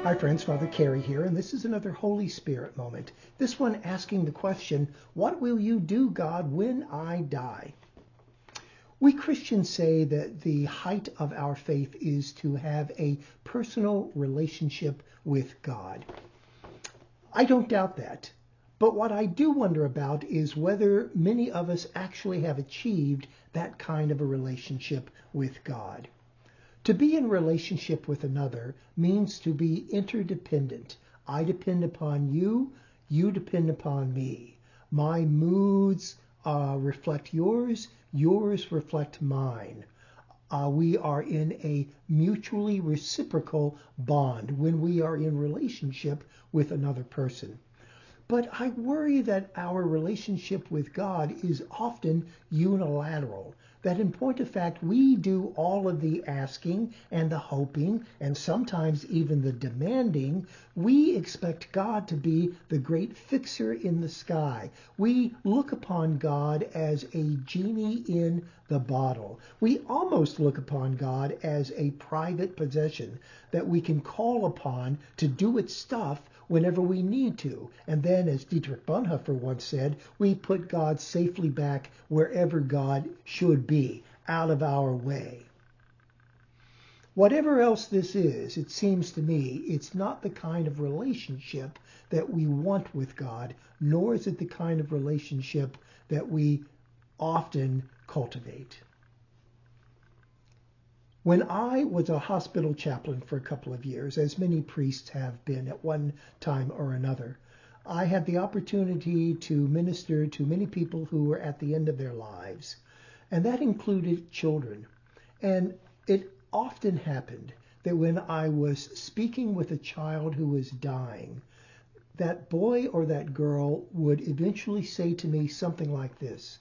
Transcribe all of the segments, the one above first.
Hi friends, Father Kerry here, and this is another Holy Spirit moment. This one asking the question, what will you do, God, when I die? We Christians say that the height of our faith is to have a personal relationship with God. I don't doubt that. But what I do wonder about is whether many of us actually have achieved that kind of a relationship with God. To be in relationship with another means to be interdependent. I depend upon you, you depend upon me. My moods reflect yours, yours reflect mine. We are in a mutually reciprocal bond when we are in relationship with another person. But I worry that our relationship with God is often unilateral, that in point of fact, we do all of the asking and the hoping and sometimes even the demanding. We expect God to be the great fixer in the sky. We look upon God as a genie in the bottle. We almost look upon God as a private possession that we can call upon to do its stuff whenever we need to. And then, as Dietrich Bonhoeffer once said, we put God safely back wherever God should be, out of our way. Whatever else this is, it seems to me, it's not the kind of relationship that we want with God, nor is it the kind of relationship that we often cultivate. When I was a hospital chaplain for a couple of years, as many priests have been at one time or another, I had the opportunity to minister to many people who were at the end of their lives, and that included children. And it often happened that when I was speaking with a child who was dying, that boy or that girl would eventually say to me something like this: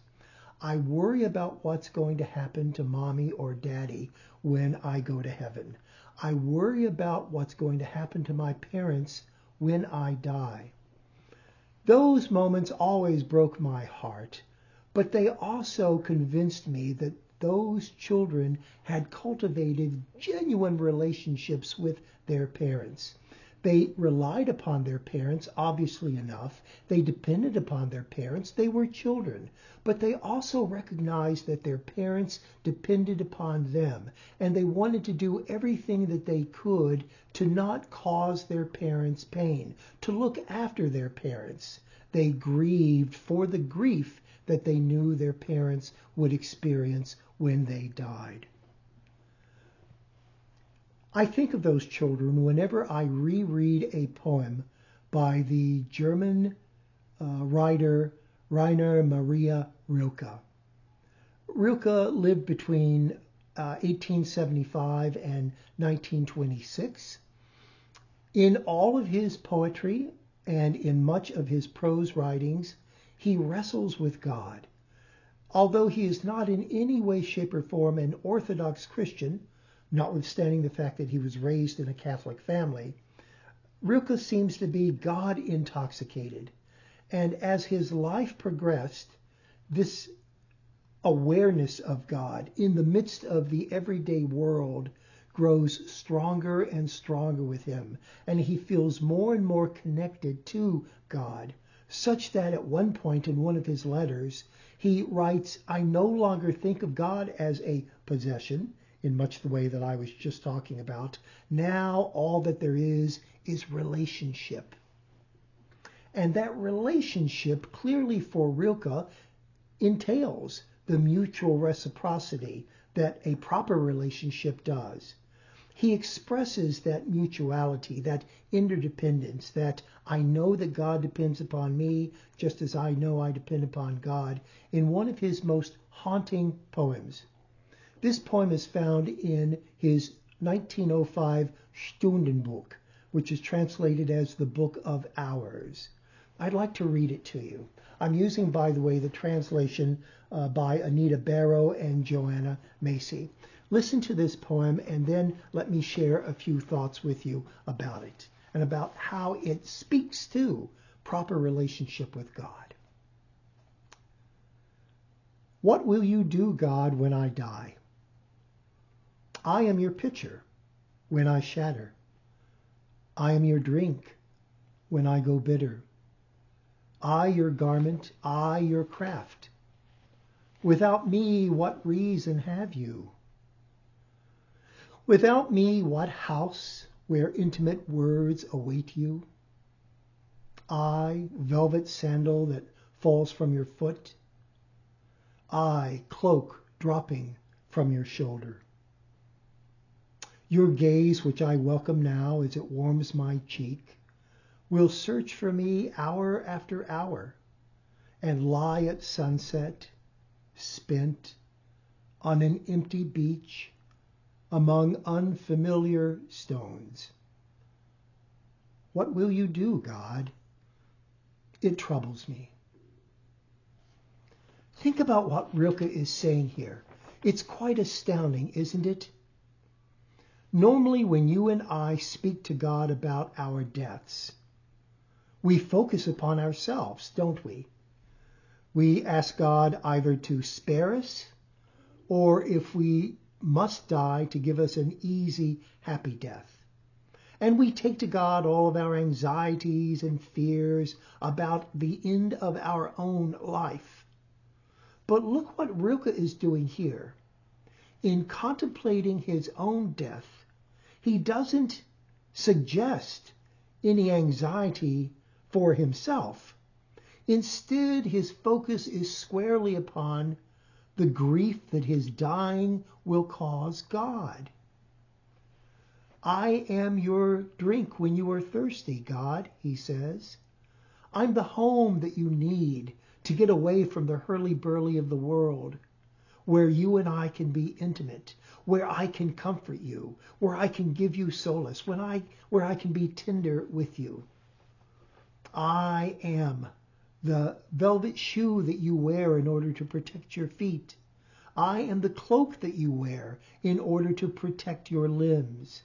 I worry about what's going to happen to mommy or daddy when I go to heaven. I worry about what's going to happen to my parents when I die. Those moments always broke my heart, but they also convinced me that those children had cultivated genuine relationships with their parents. They relied upon their parents, obviously enough. They depended upon their parents. They were children. But they also recognized that their parents depended upon them. And they wanted to do everything that they could to not cause their parents pain, to look after their parents. They grieved for the grief that they knew their parents would experience when they died. I think of those children whenever I reread a poem by the German writer Rainer Maria Rilke. Rilke lived between 1875 and 1926. In all of his poetry and in much of his prose writings, he wrestles with God. Although he is not in any way, shape, or form an Orthodox Christian, notwithstanding the fact that he was raised in a Catholic family, Rilke seems to be God intoxicated. And as his life progressed, this awareness of God in the midst of the everyday world grows stronger and stronger with him. And he feels more and more connected to God, such that at one point in one of his letters, he writes, I no longer think of God as a possession, in much the way that I was just talking about. Now all that there is relationship. And that relationship clearly for Rilke entails the mutual reciprocity that a proper relationship does. He expresses that mutuality, that interdependence, that I know that God depends upon me just as I know I depend upon God, in one of his most haunting poems. This poem is found in his 1905 Stundenbuch, which is translated as the Book of Hours. I'd like to read it to you. I'm using, by the way, the translation by Anita Barrow and Joanna Macy. Listen to this poem and then let me share a few thoughts with you about it and about how it speaks to proper relationship with God. What will you do, God, when I die? I am your pitcher when I shatter. I am your drink when I go bitter. I your garment, I your craft. Without me, what reason have you? Without me, what house where intimate words await you? I, velvet sandal that falls from your foot. I, cloak dropping from your shoulder. Your gaze, which I welcome now as it warms my cheek, will search for me hour after hour and lie at sunset, spent on an empty beach among unfamiliar stones. What will you do, God? It troubles me. Think about what Rilke is saying here. It's quite astounding, isn't it? Normally, when you and I speak to God about our deaths, we focus upon ourselves, don't we? We ask God either to spare us, or if we must die, to give us an easy, happy death. And we take to God all of our anxieties and fears about the end of our own life. But look what Rilke is doing here. In contemplating his own death, he doesn't suggest any anxiety for himself. Instead, his focus is squarely upon the grief that his dying will cause God. I am your drink when you are thirsty, God, he says. I'm the home that you need to get away from the hurly-burly of the world, where you and I can be intimate, where I can comfort you, where I can give you solace, where I can be tender with you. I am the velvet shoe that you wear in order to protect your feet. I am the cloak that you wear in order to protect your limbs.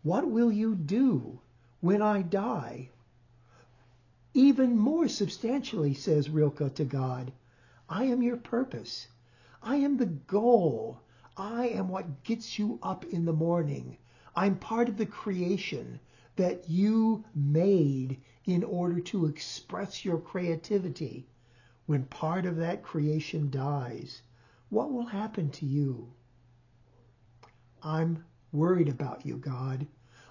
What will you do when I die? Even more substantially, says Rilke to God, I am your purpose. I am the goal. I am what gets you up in the morning. I'm part of the creation that you made in order to express your creativity. When part of that creation dies, what will happen to you? I'm worried about you, God.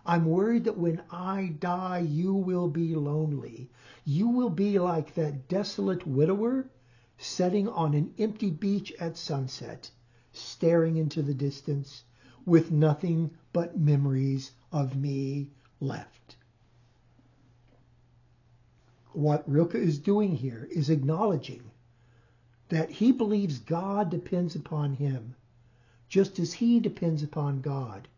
I'm worried that when I die, you will be lonely. You will be like that desolate widower sitting on an empty beach at sunset, staring into the distance with nothing but memories of me left. What Rilke is doing here is acknowledging that he believes God depends upon him, just as he depends upon God.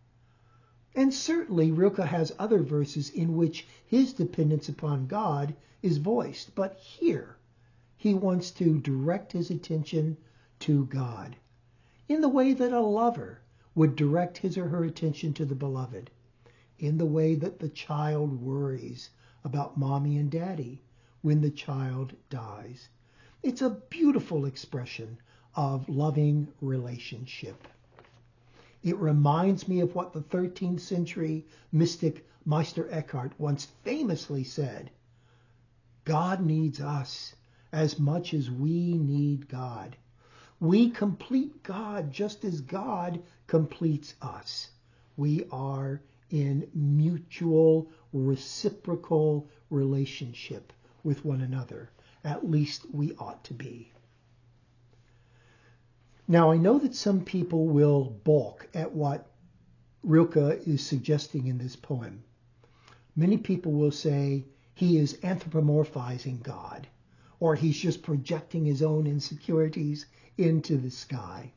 And certainly Rilke has other verses in which his dependence upon God is voiced, but here he wants to direct his attention to God in the way that a lover would direct his or her attention to the beloved, in the way that the child worries about mommy and daddy when the child dies. It's a beautiful expression of loving relationship. It reminds me of what the 13th century mystic Meister Eckhart once famously said: God needs us as much as we need God. We complete God just as God completes us. We are in mutual, reciprocal relationship with one another. At least we ought to be. Now, I know that some people will balk at what Rilke is suggesting in this poem. Many people will say he is anthropomorphizing God, or he's just projecting his own insecurities into the sky.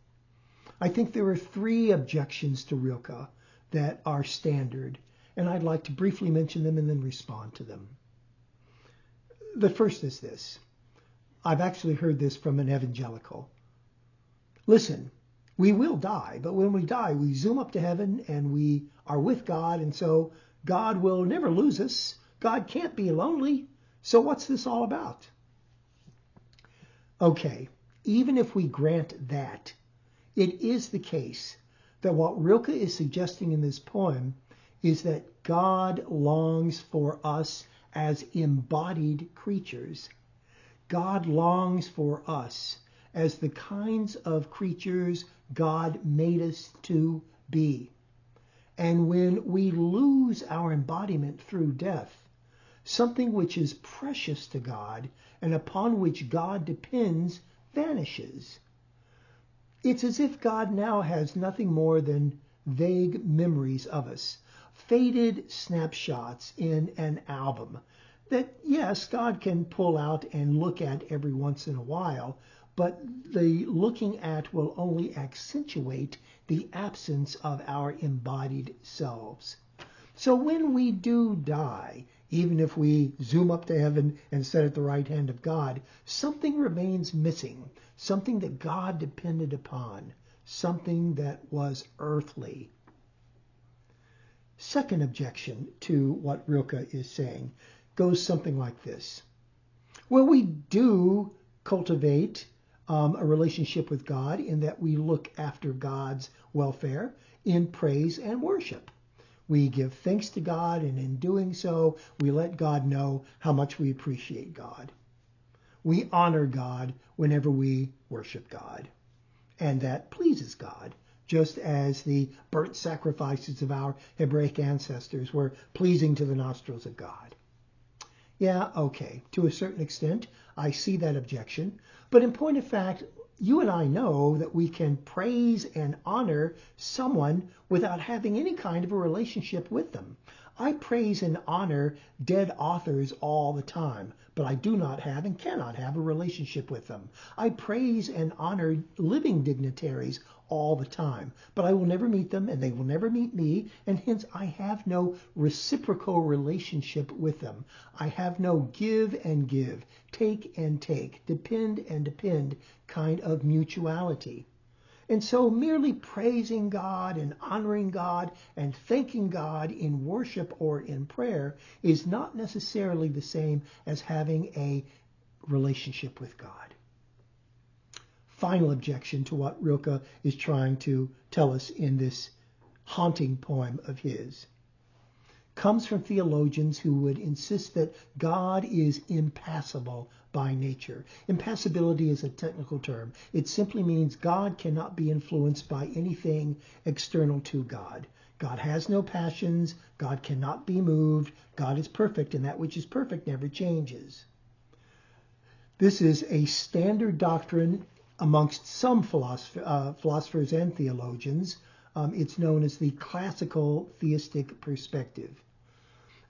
I think there are three objections to Rilke that are standard, and I'd like to briefly mention them and then respond to them. The first is this. I've actually heard this from an evangelical. Listen, we will die, but when we die, we zoom up to heaven and we are with God, and so God will never lose us. God can't be lonely. So what's this all about? Okay, even if we grant that, it is the case that what Rilke is suggesting in this poem is that God longs for us as embodied creatures. God longs for us as the kinds of creatures God made us to be. And when we lose our embodiment through death, something which is precious to God and upon which God depends vanishes. It's as if God now has nothing more than vague memories of us, faded snapshots in an album that, yes, God can pull out and look at every once in a while, but the looking at will only accentuate the absence of our embodied selves. So when we do die, even if we zoom up to heaven and sit at the right hand of God, something remains missing, something that God depended upon, something that was earthly. Second objection to what Rilke is saying goes something like this. Well, we do cultivate a relationship with God in that we look after God's welfare in praise and worship. We give thanks to God, and in doing so, we let God know how much we appreciate God. We honor God whenever we worship God, and that pleases God, just as the burnt sacrifices of our Hebraic ancestors were pleasing to the nostrils of God. Yeah, okay, to a certain extent, I see that objection, but in point of fact, you and I know that we can praise and honor someone without having any kind of a relationship with them. I praise and honor dead authors all the time, but I do not have and cannot have a relationship with them. I praise and honor living dignitaries all the time, but I will never meet them and they will never meet me, and hence I have no reciprocal relationship with them. I have no give and give, take and take, depend and depend kind of mutuality. And so merely praising God and honoring God and thanking God in worship or in prayer is not necessarily the same as having a relationship with God. Final objection to what Rilke is trying to tell us in this haunting poem of his comes from theologians who would insist that God is impassible by nature. Impassibility is a technical term. It simply means God cannot be influenced by anything external to God. God has no passions. God cannot be moved. God is perfect, and that which is perfect never changes. This is a standard doctrine amongst some philosophers and theologians. It's known as the classical theistic perspective.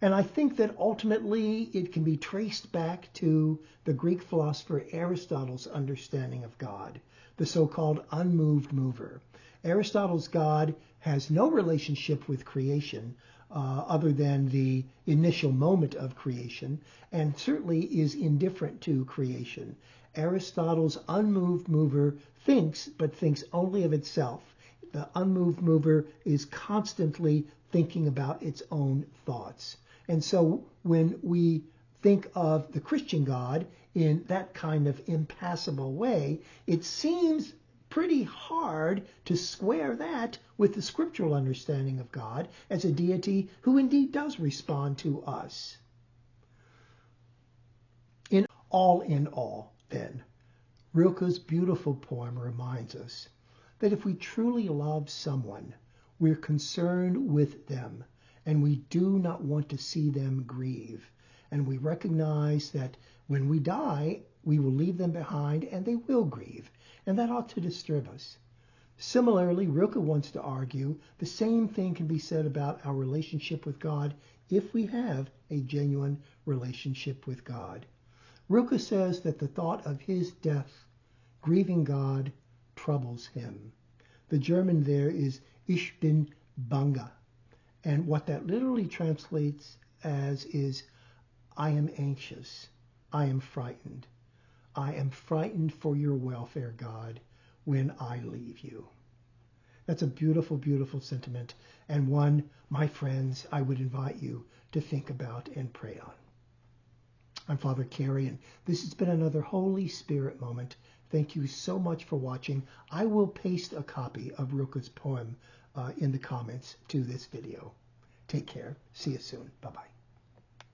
And I think that ultimately it can be traced back to the Greek philosopher Aristotle's understanding of God, the so-called unmoved mover. Aristotle's God has no relationship with creation other than the initial moment of creation, and certainly is indifferent to creation. Aristotle's unmoved mover thinks, but thinks only of itself. The unmoved mover is constantly thinking about its own thoughts. And so when we think of the Christian God in that kind of impassible way, it seems pretty hard to square that with the scriptural understanding of God as a deity who indeed does respond to us. In all, then, Rilke's beautiful poem reminds us that if we truly love someone, we're concerned with them, and we do not want to see them grieve. And we recognize that when we die, we will leave them behind and they will grieve. And that ought to disturb us. Similarly, Rilke wants to argue the same thing can be said about our relationship with God if we have a genuine relationship with God. Rilke says that the thought of his death, grieving God, troubles him. The German there is Ich bin bange. And what that literally translates as is, I am anxious, I am frightened. I am frightened for your welfare, God, when I leave you. That's a beautiful, beautiful sentiment, and one, my friends, I would invite you to think about and pray on. I'm Father Kerry, and this has been another Holy Spirit moment. Thank you so much for watching. I will paste a copy of Rilke's poem in the comments to this video. Take care. See you soon. Bye-bye.